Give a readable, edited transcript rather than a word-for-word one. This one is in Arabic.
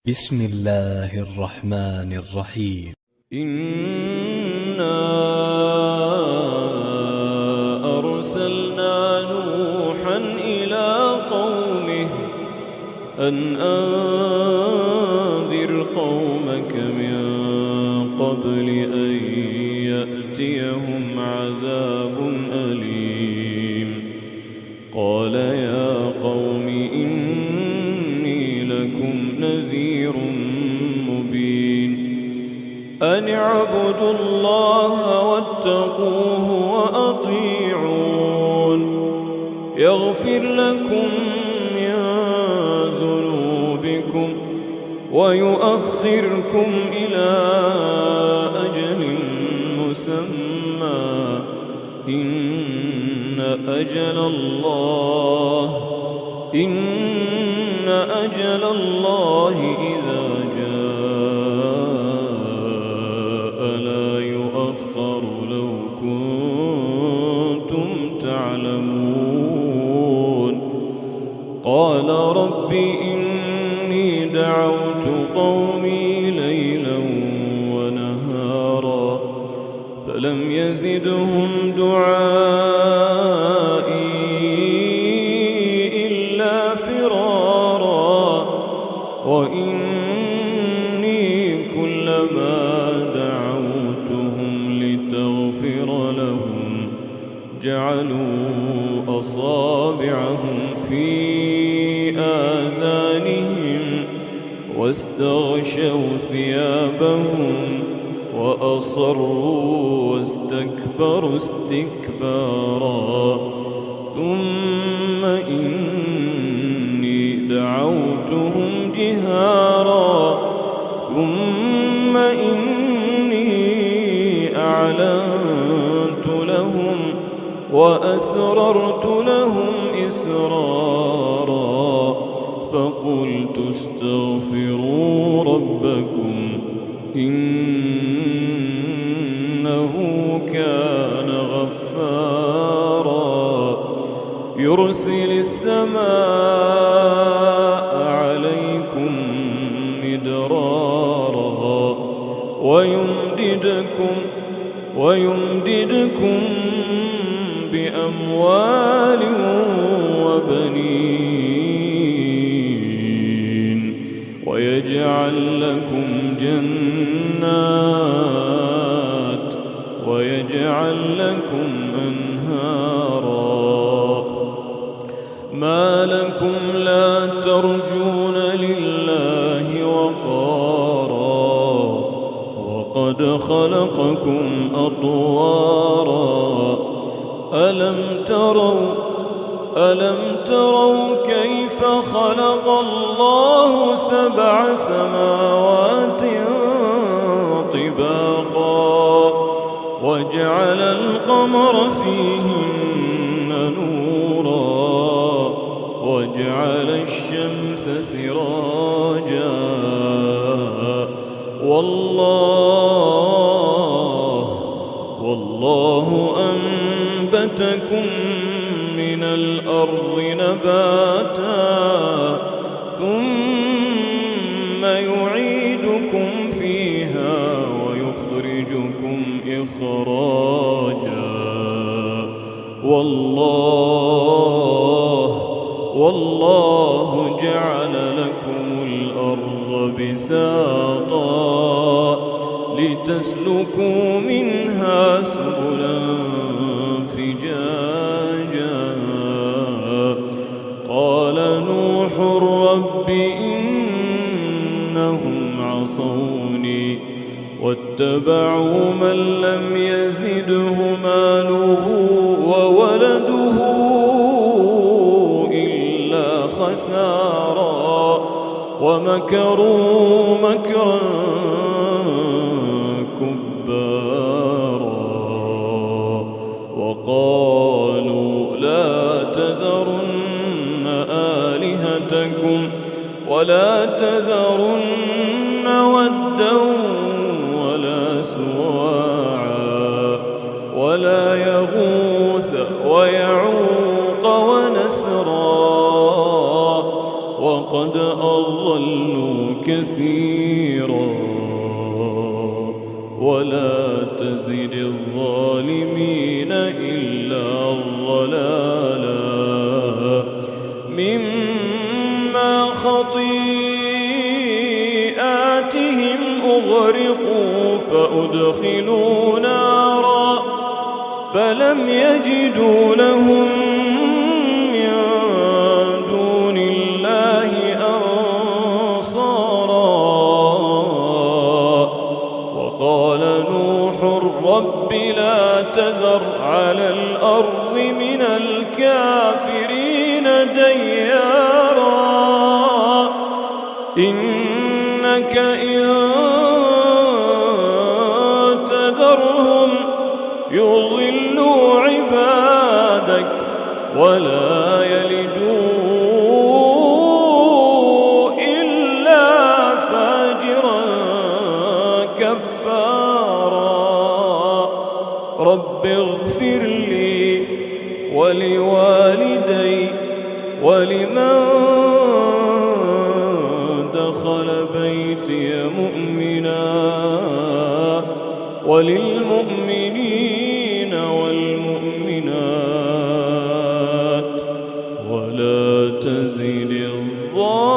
بسم الله الرحمن الرحيم. إنا أرسلنا نوحا إلى قومه أن أنذر قومك من قبل أن يأتيهم عذاب أليم. قال يا قوم إني لكم نذير مبين أن اعبدوا الله واتقوه وأطيعون يغفر لكم من ذنوبكم ويؤخركم إلى أجل مسمى إن أجل الله إذا جاء لا يؤخر لو كنتم تعلمون. قال رب إني دعوت قومي ليلا ونهارا فلم يزدهم دعائي إلا فرارا وإني كلما دعوتهم لتغفر لهم جعلوا أصابعهم في آذانهم واستغشوا ثيابهم وأصروا واستكبروا استكبارا ثم إني دعوتهم جهارا ثم إني أعلنت لهم وأسررت لهم إسرارا فقلت استغفروا ربكم إنه كان غفارا يرسل السماء عليكم مدرارا ويمددكم بأموال وبنين ويجعل لكم جنات ويجعل لكم أنهارا. ما لكم لا ترجون لله وقارا وقد خلقكم أطوارا ألم تروا كيف خلق الله 7 سماوات طباقا وجعل القمر فيهن نورا وجعل الشمس سراجا والله أنبتكم من الأرض نباتا ثم يعيدكم فيها ويخرجكم إخراجا والله جعل لكم الأرض بساطا لتسلكوا منها سبلا فجاجا. قال نوح رب إنهم عصوني واتبعوا من لم يزده ماله وولده إلا خسارا ومكروا مكرا كبارا وقالوا لا تذرن آلهتكم ولا تذرن ودا ولا سواعا ولا يغوث ويعوق ونسرا وقد أضلوا كثيرا ولا تزد الظالمين إلا ضلالا مما خطيئاتهم أغرقوا فأدخلوا نارا فلم يجدوا لهم من دون الله أنصارا وقال نوح رب لا تذر على الأرض من الكافرين ديارا إنك إن تذرهم يضلوا عبادك ولا يلدوا إلا فاجرا كفارا رب اغفر لي ولوالدي ولمن دخل بيتي مؤمنا وللمؤمنين والمؤمنات ولا تزد الظالمين